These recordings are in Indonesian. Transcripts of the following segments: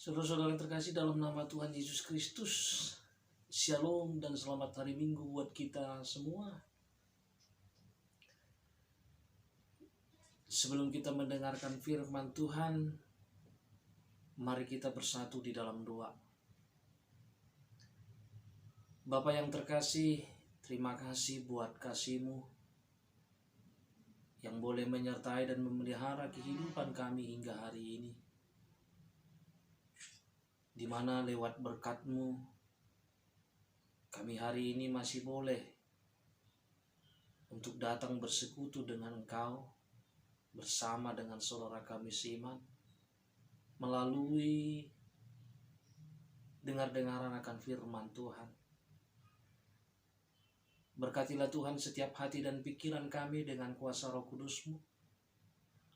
Saudara-saudara yang terkasih dalam nama Tuhan Yesus Kristus, Shalom dan selamat hari Minggu buat kita semua. Sebelum kita mendengarkan firman Tuhan, mari kita bersatu di dalam doa. Bapa yang terkasih, terima kasih buat kasih-Mu yang boleh menyertai dan memelihara kehidupan kami hingga hari ini, di mana lewat berkat-Mu kami hari ini masih boleh untuk datang bersekutu dengan Engkau bersama dengan saudara kami seiman melalui dengar-dengaran akan firman Tuhan. Berkatilah Tuhan setiap hati dan pikiran kami dengan kuasa Roh Kudus-Mu,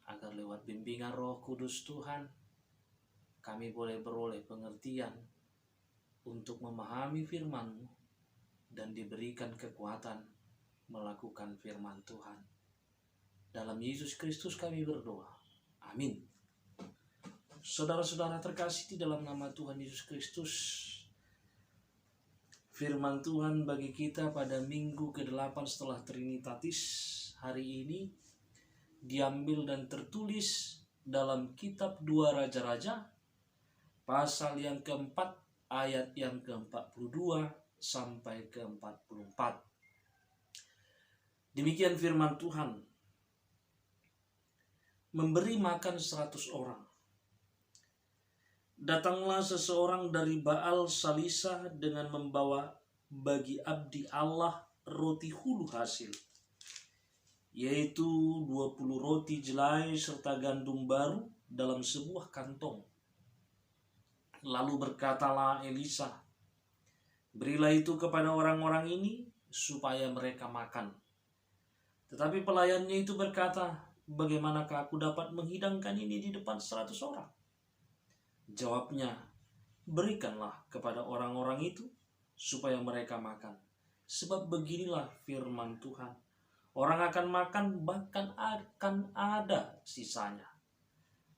agar lewat bimbingan Roh Kudus Tuhan kami boleh beroleh pengertian untuk memahami firman-Mu dan diberikan kekuatan melakukan firman Tuhan. Dalam Yesus Kristus kami berdoa. Amin. Saudara-saudara terkasih di dalam nama Tuhan Yesus Kristus, firman Tuhan bagi kita pada minggu ke-8 setelah Trinitatis hari ini diambil dan tertulis dalam kitab 2 Raja-Raja pasal yang keempat ayat yang ke-42 sampai ke-44. Demikian firman Tuhan. Memberi makan 100 orang. Datanglah seseorang dari Baal Salisa dengan membawa bagi abdi Allah roti hulu hasil, yaitu 20 roti jelai serta gandum baru dalam sebuah kantong. Lalu berkatalah Elisa, berilah itu kepada orang-orang ini supaya mereka makan. Tetapi pelayannya itu berkata, bagaimanakah aku dapat menghidangkan ini di depan 100 orang? Jawabnya, berikanlah kepada orang-orang itu supaya mereka makan. Sebab beginilah firman Tuhan, orang akan makan bahkan akan ada sisanya.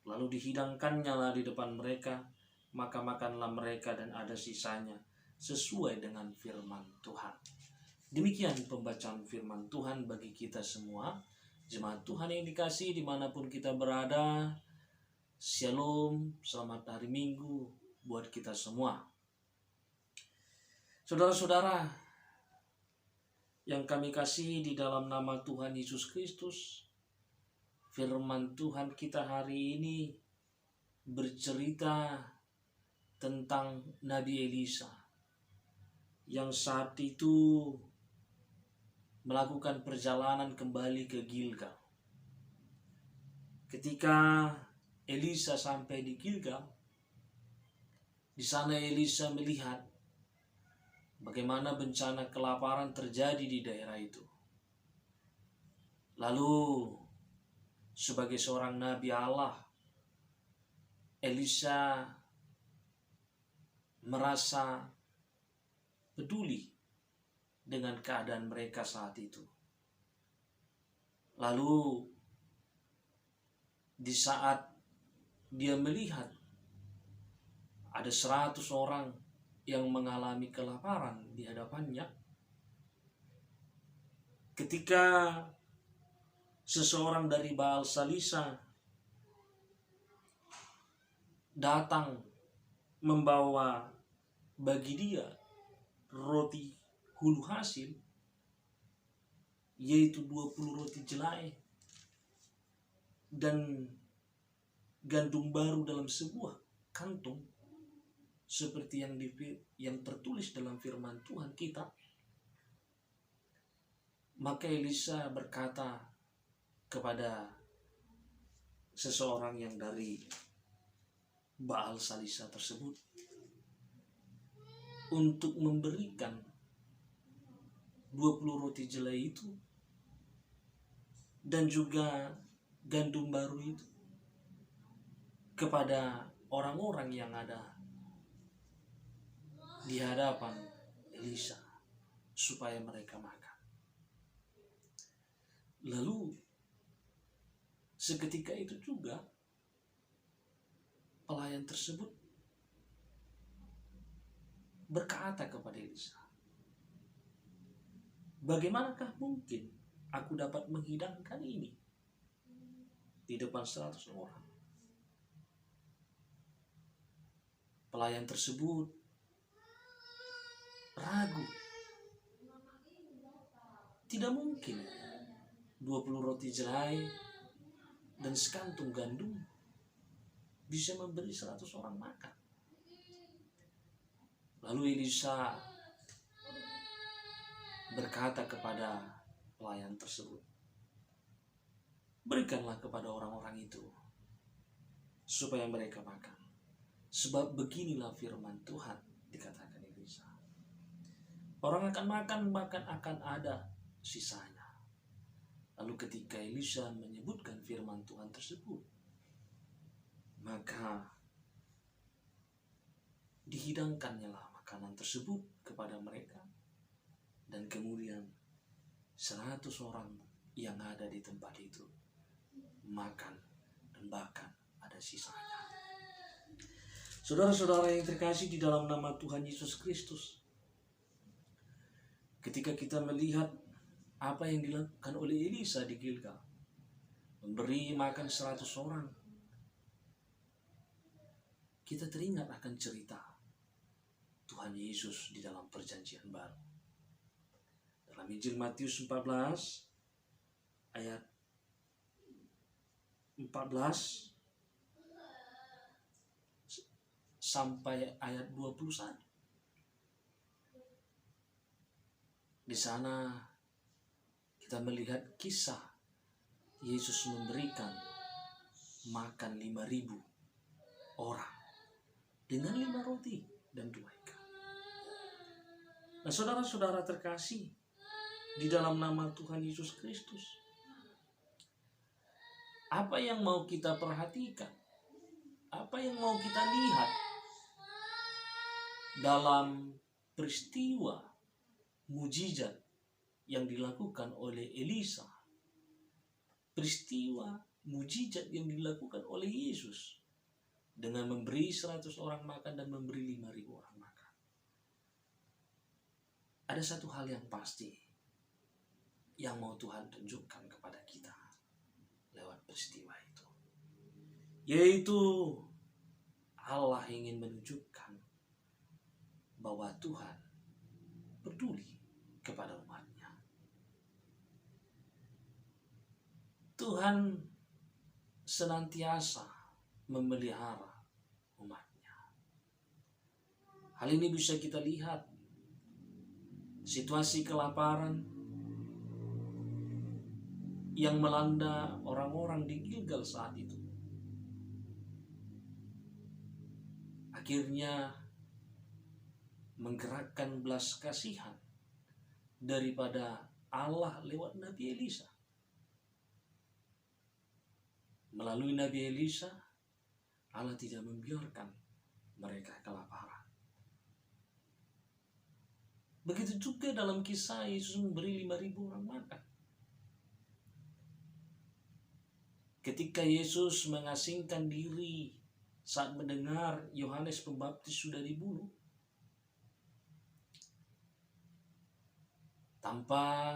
Lalu dihidangkannya lah di depan mereka, maka makanlah mereka dan ada sisanya sesuai dengan firman Tuhan. Demikian pembacaan firman Tuhan bagi kita semua. Jemaat Tuhan yang dikasihi dimanapun kita berada, Shalom, selamat hari Minggu buat kita semua. Saudara-saudara yang kami kasihi di dalam nama Tuhan Yesus Kristus, firman Tuhan kita hari ini bercerita tentang Nabi Elisa yang saat itu melakukan perjalanan kembali ke Gilgal. Ketika Elisa sampai di Gilgal, di sana Elisa melihat bagaimana bencana kelaparan terjadi di daerah itu. Lalu sebagai seorang nabi Allah, Elisa merasa peduli dengan keadaan mereka saat itu. Lalu di saat dia melihat ada 100 orang yang mengalami kelaparan di hadapannya, ketika seseorang dari Baal Salisa datang membawa bagi dia roti hulu hasil, yaitu 20 roti jelai dan gandum baru dalam sebuah kantong, seperti yang tertulis dalam firman Tuhan kita, maka Elisa berkata kepada seseorang yang dari Baal Salisa tersebut untuk memberikan 20 roti jelai itu dan juga gandum baru itu kepada orang-orang yang ada di hadapan Elisa supaya mereka makan. Lalu seketika itu juga pelayan tersebut berkata kepada Elisa, bagaimanakah mungkin aku dapat menghidangkan ini di depan 100 orang? Pelayan tersebut ragu. Tidak mungkin 20 roti jelai dan sekantung gandum bisa memberi 100 orang makan. Lalu Elisa berkata kepada pelayan tersebut, berikanlah kepada orang-orang itu supaya mereka makan. Sebab beginilah firman Tuhan, dikatakan Elisa. Orang akan makan, bahkan akan ada sisanya. Lalu ketika Elisa menyebutkan firman Tuhan tersebut, maka dihidangkannya lah makanan tersebut kepada mereka. Dan kemudian 100 orang yang ada di tempat itu makan dan bahkan ada sisanya. Saudara-saudara yang terkasih di dalam nama Tuhan Yesus Kristus, ketika kita melihat apa yang dilakukan oleh Elisa di Gilgal, memberi makan 100 orang, kita teringat akan cerita Tuhan Yesus di dalam perjanjian baru. Dalam Injil Matius 14 ayat 14 sampai ayat 21. Di sana kita melihat kisah Yesus memberikan makan 5.000 orang dengan 5 roti dan 2 ikan. Nah, saudara-saudara terkasih di dalam nama Tuhan Yesus Kristus, apa yang mau kita perhatikan? Apa yang mau kita lihat dalam peristiwa mujizat yang dilakukan oleh Elisa, peristiwa mujizat yang dilakukan oleh Yesus dengan memberi 100 orang makan dan memberi 5.000 orang makan? Ada satu hal yang pasti yang mau Tuhan tunjukkan kepada kita lewat peristiwa itu, yaitu Allah ingin menunjukkan bahwa Tuhan peduli kepada umatnya. Tuhan senantiasa memelihara umatnya. Hal ini bisa kita lihat situasi kelaparan yang melanda orang-orang di Gilgal saat itu. Akhirnya menggerakkan belas kasihan daripada Allah lewat Nabi Elisa. Melalui Nabi Elisa, Allah tidak membiarkan mereka kelaparan. Begitu juga dalam kisah Yesus memberi 5.000 orang makan. Ketika Yesus mengasingkan diri saat mendengar Yohanes Pembaptis sudah dibunuh, tanpa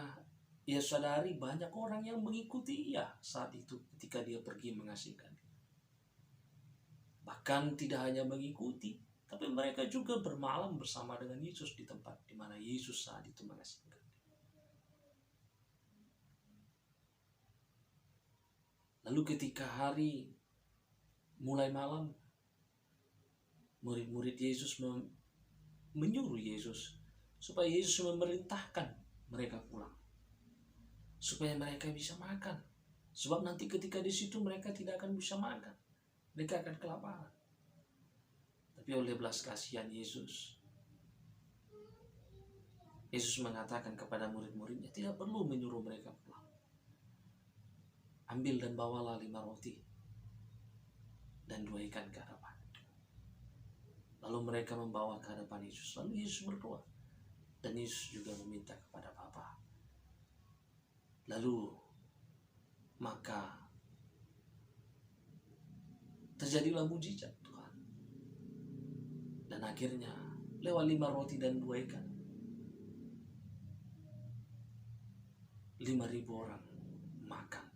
ia sadari banyak orang yang mengikuti ia saat itu ketika dia pergi mengasingkan diri. Bahkan tidak hanya mengikuti, tapi mereka juga bermalam bersama dengan Yesus di tempat di mana Yesus saat itu mengasingkan diri. Lalu ketika hari mulai malam, murid-murid Yesus menyuruh Yesus supaya Yesus memerintahkan mereka pulang, supaya mereka bisa makan. Sebab nanti ketika di situ mereka tidak akan bisa makan, mereka akan kelaparan. Tapi oleh belas kasihan Yesus mengatakan kepada murid-muridnya, tidak perlu menyuruh mereka pulang. Ambil dan bawalah 5 roti dan 2 ikan ke hadapan. Lalu mereka membawa ke hadapan Yesus. Lalu Yesus berdoa. Dan Yesus juga meminta kepada Bapa. Lalu maka terjadilah mujizat Tuhan. Dan akhirnya lewat 5 roti dan 2 ikan. 5.000 orang makan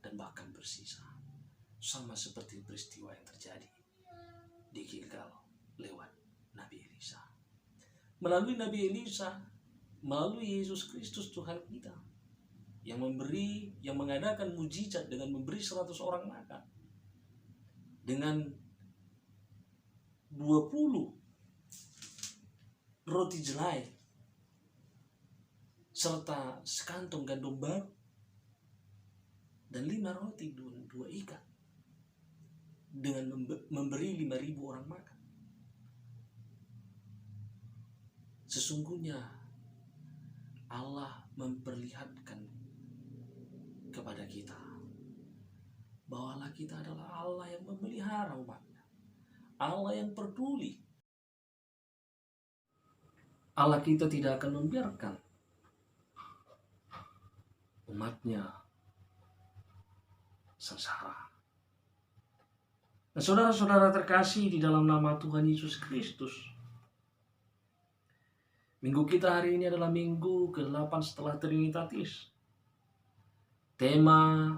dan bahkan bersisa. Sama seperti peristiwa yang terjadi di Gilgal lewat Nabi Elisa. Melalui Nabi Elisa, melalui Yesus Kristus Tuhan kita, yang mengadakan mujizat dengan memberi 100 orang makan. Dengan 20 roti jelai serta sekantong gandum baru dan 5 roti dan 2 ikan, dengan memberi 5.000 orang makan. Sesungguhnya Allah memperlihatkan kepada kita bahwa Allah kita adalah Allah yang memelihara umatnya, Allah yang peduli. Allah kita tidak akan membiarkan umatnya sengsara. Nah, saudara-saudara terkasih di dalam nama Tuhan Yesus Kristus, minggu kita hari ini adalah minggu ke-8 setelah Trinitatis. Tema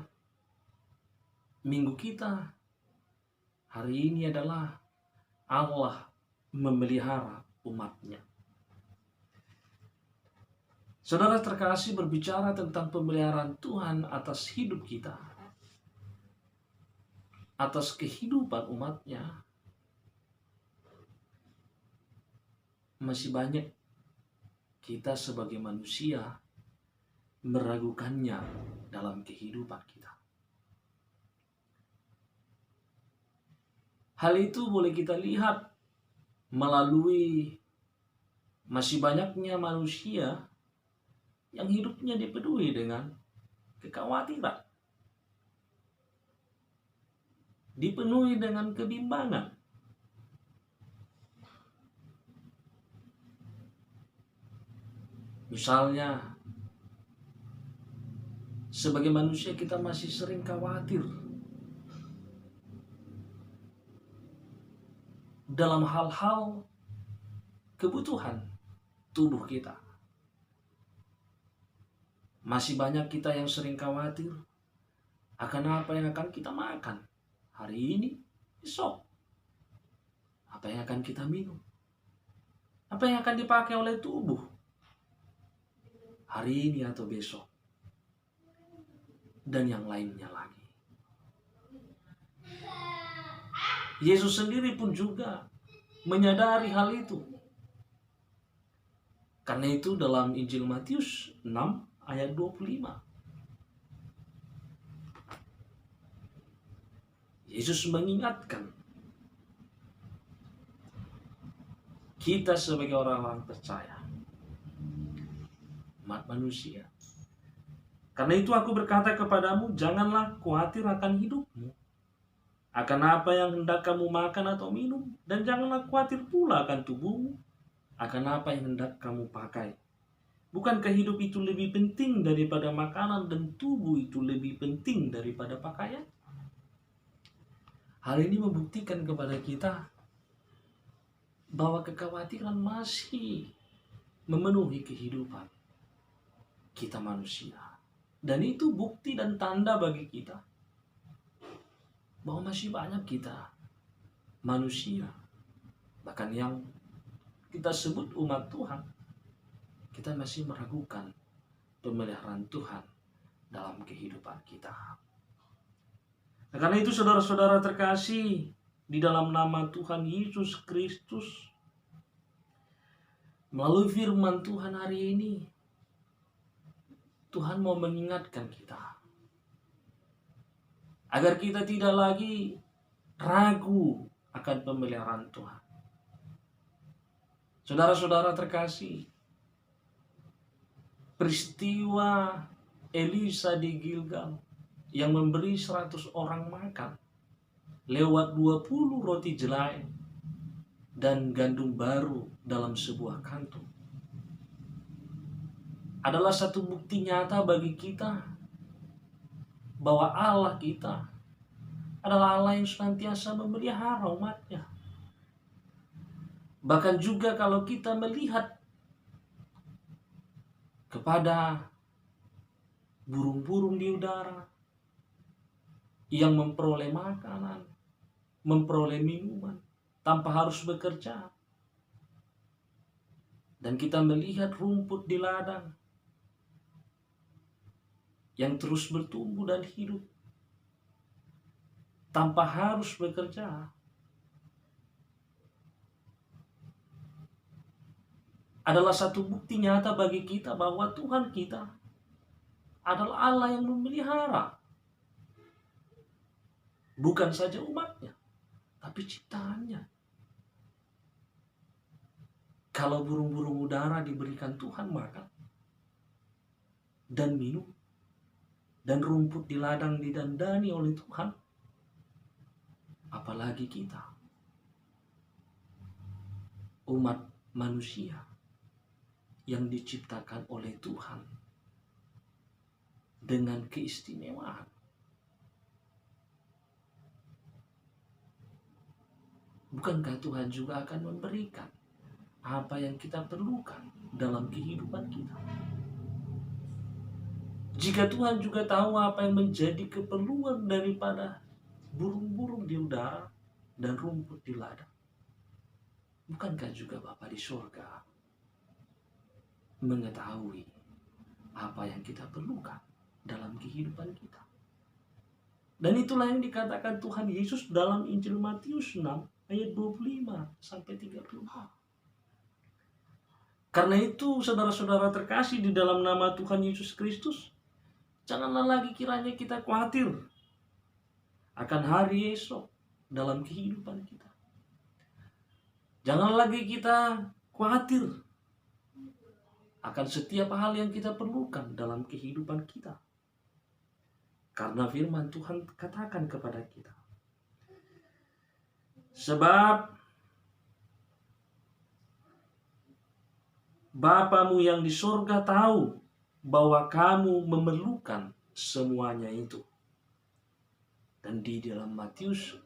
minggu kita hari ini adalah Allah memelihara umatnya. Saudara terkasih, berbicara tentang pemeliharaan Tuhan atas hidup kita, atas kehidupan umatnya, masih banyak kita sebagai manusia meragukannya dalam kehidupan kita. Hal itu boleh kita lihat melalui masih banyaknya manusia yang hidupnya dipenuhi dengan kekhawatiran, dipenuhi dengan kebimbangan. Misalnya, sebagai manusia kita masih sering khawatir dalam hal-hal kebutuhan tubuh kita. Masih banyak kita yang sering khawatir akan apa yang akan kita makan hari ini, besok. Apa yang akan kita minum? Apa yang akan dipakai oleh tubuh hari ini atau besok? Dan yang lainnya lagi. Yesus sendiri pun juga menyadari hal itu. Karena itu dalam Injil Matius 6 ayat 25, Yesus mengingatkan kita sebagai orang-orang percaya, umat manusia. Karena itu aku berkata kepadamu, janganlah khawatir akan hidupmu, akan apa yang hendak kamu makan atau minum, dan janganlah khawatir pula akan tubuhmu, akan apa yang hendak kamu pakai. Bukankah hidup itu lebih penting daripada makanan dan tubuh itu lebih penting daripada pakaian? Hal ini membuktikan kepada kita bahwa kekhawatiran masih memenuhi kehidupan kita manusia. Dan itu bukti dan tanda bagi kita bahwa masih banyak kita manusia, bahkan yang kita sebut umat Tuhan, kita masih meragukan pemeliharaan Tuhan dalam kehidupan kita. Nah, karena itu saudara-saudara terkasih di dalam nama Tuhan Yesus Kristus, melalui firman Tuhan hari ini, Tuhan mau mengingatkan kita agar kita tidak lagi ragu akan pemeliharaan Tuhan. Saudara-saudara terkasih, peristiwa Elisa di Gilgal yang memberi 100 orang makan lewat 20 roti jelai dan gandum baru dalam sebuah kantung adalah satu bukti nyata bagi kita bahwa Allah kita adalah Allah yang senantiasa memelihara umatnya. Bahkan juga kalau kita melihat kepada burung-burung di udara yang memperoleh makanan, memperoleh minuman tanpa harus bekerja. Dan kita melihat rumput di ladang yang terus bertumbuh dan hidup tanpa harus bekerja. Adalah satu bukti nyata bagi kita bahwa Tuhan kita adalah Allah yang memelihara. Bukan saja umatnya, tapi ciptaannya. Kalau burung-burung udara diberikan Tuhan makan dan minum, dan rumput di ladang didandani oleh Tuhan, apalagi kita, umat manusia yang diciptakan oleh Tuhan dengan keistimewaan. Bukankah Tuhan juga akan memberikan apa yang kita perlukan dalam kehidupan kita? Jika Tuhan juga tahu apa yang menjadi keperluan daripada burung-burung di udara dan rumput di ladang, bukankah juga Bapa di surga mengetahui apa yang kita perlukan dalam kehidupan kita? Dan itulah yang dikatakan Tuhan Yesus dalam Injil Matius 6 ayat 25 sampai 34. Karena itu, saudara-saudara terkasih di dalam nama Tuhan Yesus Kristus, janganlah lagi kiranya kita khawatir akan hari esok dalam kehidupan kita. Jangan lagi kita khawatir akan setiap hal yang kita perlukan dalam kehidupan kita. Karena firman Tuhan katakan kepada kita, sebab Bapamu yang di surga tahu bahwa kamu memerlukan semuanya itu. Dan di dalam Matius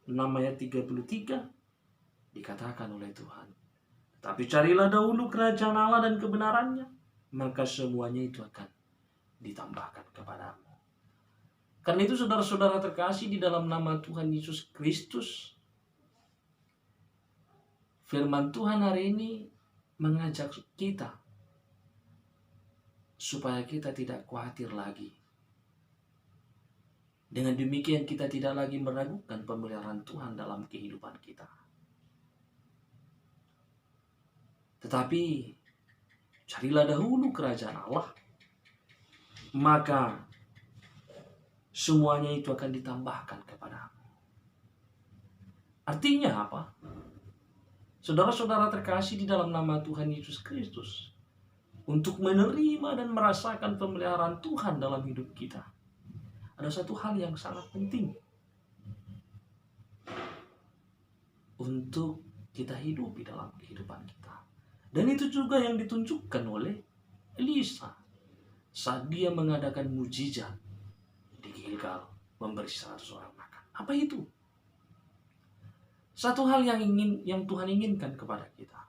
6 ayat 33 dikatakan oleh Tuhan, tapi carilah dahulu kerajaan Allah dan kebenarannya, maka semuanya itu akan ditambahkan kepadamu. Karena itu saudara-saudara terkasih di dalam nama Tuhan Yesus Kristus, firman Tuhan hari ini mengajak kita supaya kita tidak khawatir lagi. Dengan demikian kita tidak lagi meragukan pemeliharaan Tuhan dalam kehidupan kita. Tetapi carilah dahulu kerajaan Allah, maka semuanya itu akan ditambahkan kepadamu. Artinya apa? Saudara-saudara terkasih di dalam nama Tuhan Yesus Kristus, untuk menerima dan merasakan pemeliharaan Tuhan dalam hidup kita, ada satu hal yang sangat penting untuk kita hidupi dalam kehidupan kita. Dan itu juga yang ditunjukkan oleh Elisa saat dia mengadakan mujizat di Gilgal, memberi 100 orang makan. Apa itu? Satu hal yang Tuhan inginkan kepada kita,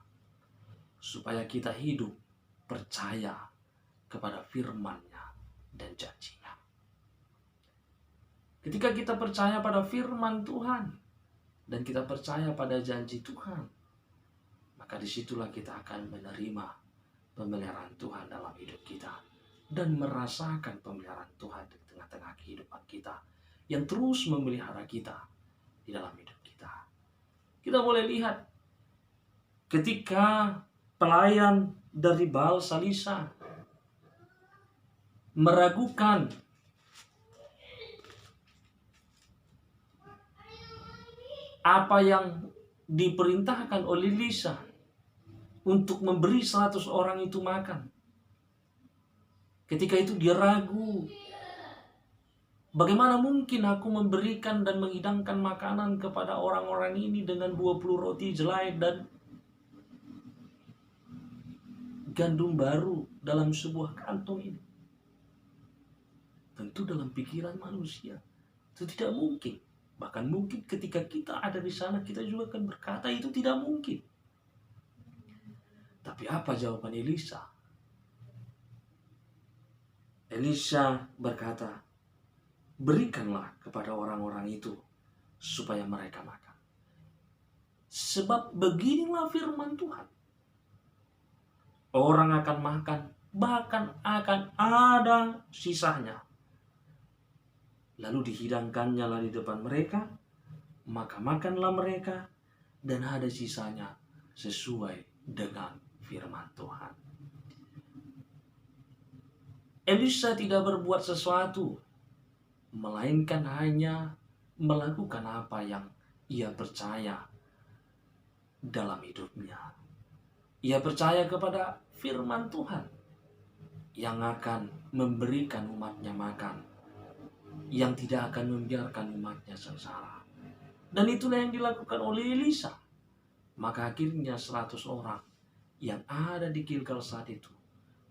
supaya kita hidup percaya kepada firman-Nya dan janji-Nya. Ketika kita percaya pada firman Tuhan dan kita percaya pada janji Tuhan, maka disitulah kita akan menerima pemeliharaan Tuhan dalam hidup kita dan merasakan pemeliharaan Tuhan di tengah-tengah kehidupan kita yang terus memelihara kita di dalam hidup kita. Kita boleh lihat ketika pelayan dari Baal Salisa meragukan apa yang diperintahkan oleh Elisa untuk memberi 100 orang itu makan. Ketika itu dia ragu, bagaimana mungkin aku memberikan dan menghidangkan makanan kepada orang-orang ini dengan 20 roti jelai dan gandum baru dalam sebuah kantong ini? Tentu dalam pikiran manusia itu tidak mungkin. Bahkan mungkin ketika kita ada di sana, kita juga akan berkata itu tidak mungkin. Tapi apa jawaban Elisa? Elisa berkata, berikanlah kepada orang-orang itu supaya mereka makan. Sebab beginilah firman Tuhan. Orang akan makan, bahkan akan ada sisanya. Lalu dihidangkannya lah di depan mereka, maka makanlah mereka, dan ada sisanya sesuai dengan firman Tuhan. Elisa tidak berbuat sesuatu, melainkan hanya melakukan apa yang ia percaya dalam hidupnya. Ia percaya kepada firman Tuhan yang akan memberikan umatnya makan, yang tidak akan membiarkan umatnya sengsara. Dan itulah yang dilakukan oleh Elisa. Maka akhirnya 100 orang yang ada di Gilgal saat itu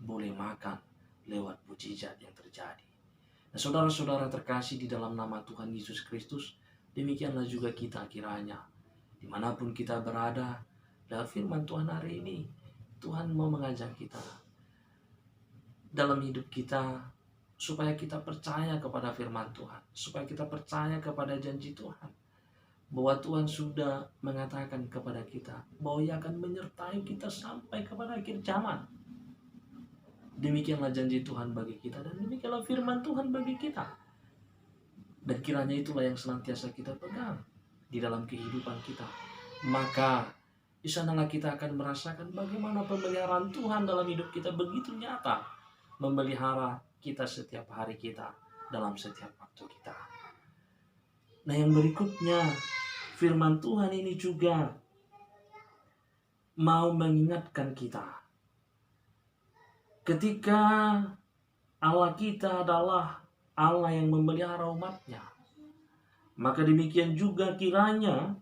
boleh makan lewat mukjizat yang terjadi. Nah, saudara-saudara terkasih di dalam nama Tuhan Yesus Kristus, demikianlah juga kita kiranya. Dimanapun kita berada, dalam firman Tuhan hari ini, Tuhan mau mengajak kita dalam hidup kita, supaya kita percaya kepada firman Tuhan, supaya kita percaya kepada janji Tuhan, bahwa Tuhan sudah mengatakan kepada kita bahwa Ia akan menyertai kita sampai kepada akhir zaman. Demikianlah janji Tuhan bagi kita, dan demikianlah firman Tuhan bagi kita. Dan kiranya itulah yang senantiasa kita pegang di dalam kehidupan kita. Maka di sanalah kita akan merasakan bagaimana pemeliharaan Tuhan dalam hidup kita begitu nyata, memelihara kita setiap hari kita, dalam setiap waktu kita. Nah, yang berikutnya, firman Tuhan ini juga mau mengingatkan kita, ketika Allah kita adalah Allah yang memelihara umatnya, maka demikian juga kiranya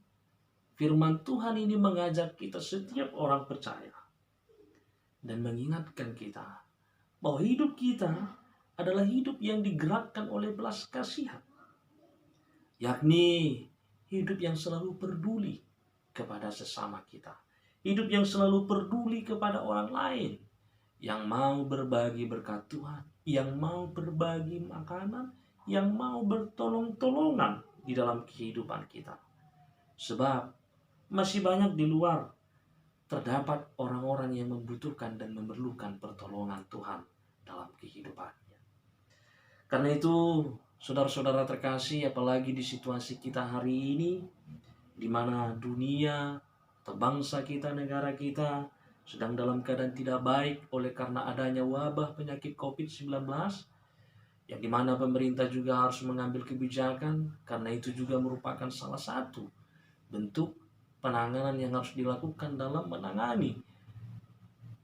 firman Tuhan ini mengajak kita setiap orang percaya dan mengingatkan kita bahwa hidup kita adalah hidup yang digerakkan oleh belas kasihan, yakni hidup yang selalu peduli kepada sesama kita, hidup yang selalu peduli kepada orang lain, yang mau berbagi berkat Tuhan, yang mau berbagi makanan, yang mau bertolong-tolongan di dalam kehidupan kita. Sebab masih banyak di luar terdapat orang-orang yang membutuhkan dan memerlukan pertolongan Tuhan dalam kehidupannya. Karena itu, saudara-saudara terkasih, apalagi di situasi kita hari ini, di mana dunia atau bangsa kita, negara kita sedang dalam keadaan tidak baik oleh karena adanya wabah penyakit COVID-19, yang dimana pemerintah juga harus mengambil kebijakan, karena itu juga merupakan salah satu bentuk penanganan yang harus dilakukan dalam menangani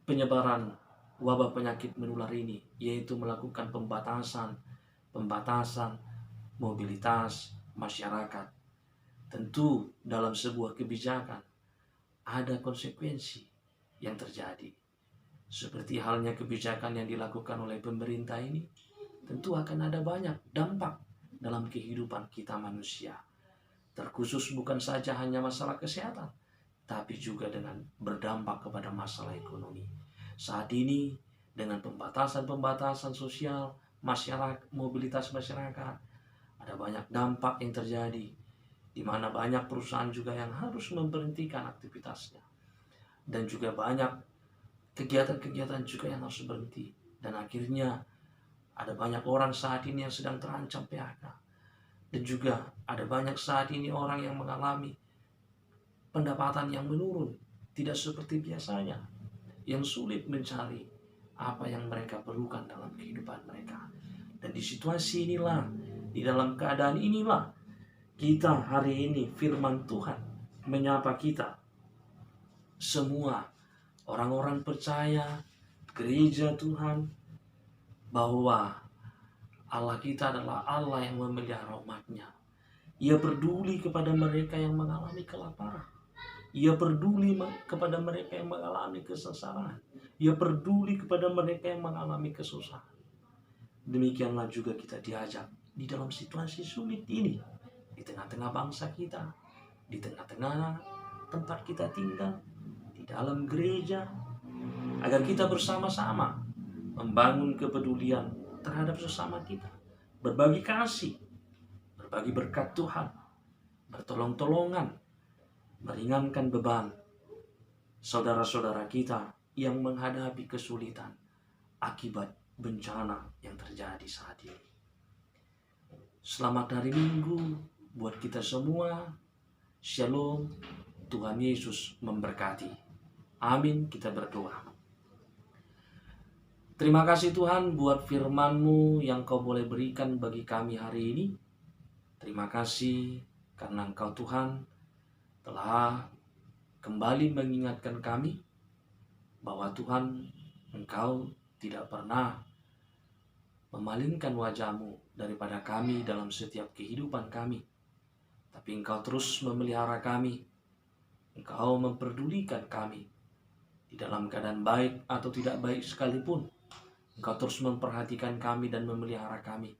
penyebaran wabah penyakit menular ini, yaitu melakukan pembatasan mobilitas masyarakat. Tentu dalam sebuah kebijakan ada konsekuensi yang terjadi. Seperti halnya kebijakan yang dilakukan oleh pemerintah ini, tentu akan ada banyak dampak dalam kehidupan kita manusia. Terkhusus bukan saja hanya masalah kesehatan, tapi juga dengan berdampak kepada masalah ekonomi. Saat ini dengan pembatasan sosial, mobilitas masyarakat, ada banyak dampak yang terjadi, di mana banyak perusahaan juga yang harus memberhentikan aktivitasnya. Dan juga banyak kegiatan-kegiatan juga yang harus berhenti. Dan akhirnya ada banyak orang saat ini yang sedang terancam PHK. Dan juga ada banyak saat ini orang yang mengalami pendapatan yang menurun, tidak seperti biasanya, yang sulit mencari apa yang mereka perlukan dalam kehidupan mereka. Dan di situasi inilah, di dalam keadaan inilah, kita hari ini firman Tuhan menyapa kita semua orang-orang percaya, gereja Tuhan, bahwa Allah kita adalah Allah yang memelihara umatnya. Ia peduli kepada mereka yang mengalami kelaparan. Ia peduli kepada mereka yang mengalami kesengsaraan. Ia peduli kepada mereka yang mengalami kesusahan. Demikianlah juga kita diajak di dalam situasi sulit ini, di tengah-tengah bangsa kita, di tengah-tengah tempat kita tinggal, di dalam gereja, agar kita bersama-sama membangun kepedulian terhadap sesama kita, berbagi kasih, berbagi berkat Tuhan, bertolong-tolongan, meringankan beban saudara-saudara kita yang menghadapi kesulitan akibat bencana yang terjadi saat ini. Selamat hari Minggu buat kita semua. Shalom, Tuhan Yesus memberkati. Amin, kita berdoa. Terima kasih Tuhan buat firman-Mu yang Kau boleh berikan bagi kami hari ini. Terima kasih karena Engkau Tuhan telah kembali mengingatkan kami bahwa Tuhan, Engkau tidak pernah memalingkan wajah-Mu daripada kami dalam setiap kehidupan kami. Tapi Engkau terus memelihara kami. Engkau memperdulikan kami. Di dalam keadaan baik atau tidak baik sekalipun, Engkau terus memperhatikan kami dan memelihara kami.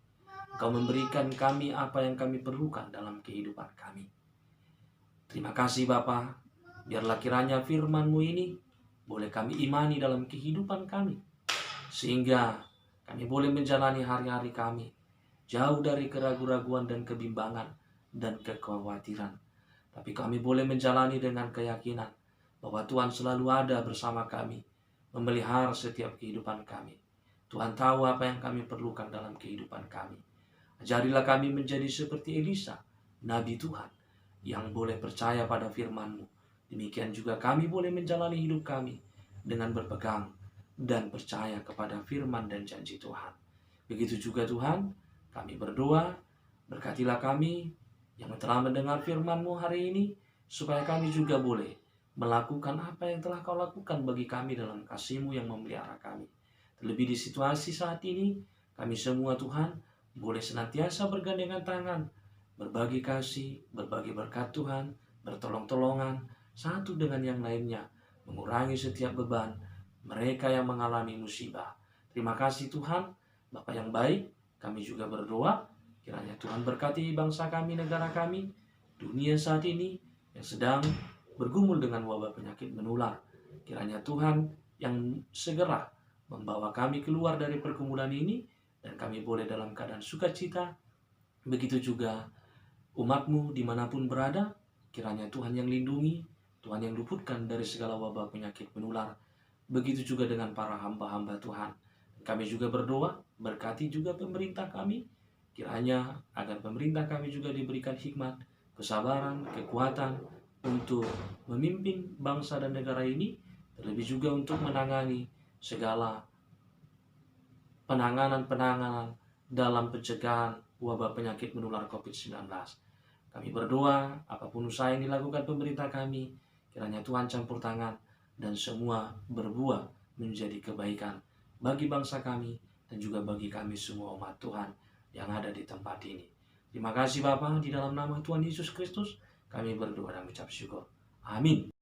Engkau memberikan kami apa yang kami perlukan dalam kehidupan kami. Terima kasih Bapa. Biarlah kiranya firman-Mu ini boleh kami imani dalam kehidupan kami. Sehingga kami boleh menjalani hari-hari kami jauh dari keraguan-raguan dan kebimbangan dan kekhawatiran. Tapi kami boleh menjalani dengan keyakinan bahwa Tuhan selalu ada bersama kami, memelihara setiap kehidupan kami. Tuhan tahu apa yang kami perlukan dalam kehidupan kami. Ajarilah kami menjadi seperti Elisa, Nabi Tuhan, yang boleh percaya pada firman-Mu. Demikian juga kami boleh menjalani hidup kami dengan berpegang dan percaya kepada firman dan janji Tuhan. Begitu juga Tuhan, kami berdoa, berkatilah kami yang telah mendengar firman-Mu hari ini, supaya kami juga boleh melakukan apa yang telah Kau lakukan bagi kami dalam kasih-Mu yang memelihara kami. Terlebih di situasi saat ini, kami semua Tuhan boleh senantiasa bergandengan tangan, berbagi kasih, berbagi berkat Tuhan, bertolong-tolongan satu dengan yang lainnya, mengurangi setiap beban mereka yang mengalami musibah. Terima kasih Tuhan, Bapa yang baik. Kami juga berdoa, kiranya Tuhan berkati bangsa kami, negara kami, dunia saat ini yang sedang bergumul dengan wabah penyakit menular. Kiranya Tuhan yang segera membawa kami keluar dari pergumulan ini, dan kami boleh dalam keadaan sukacita. Begitu juga umat-Mu dimanapun berada, kiranya Tuhan yang lindungi, Tuhan yang luputkan dari segala wabah penyakit menular. Begitu juga dengan para hamba-hamba Tuhan. Kami juga berdoa, berkati juga pemerintah kami, kiranya agar pemerintah kami juga diberikan hikmat, kesabaran, kekuatan untuk memimpin bangsa dan negara ini, terlebih juga untuk menangani segala penanganan dalam pencegahan wabah penyakit menular COVID-19. Kami berdoa, apapun usaha yang dilakukan pemerintah kami, kiranya Tuhan campur tangan dan semua berbuah menjadi kebaikan bagi bangsa kami dan juga bagi kami semua umat Tuhan yang ada di tempat ini. Terima kasih Bapa, di dalam nama Tuhan Yesus Kristus kami berdoa dan mengucap syukur. Amin.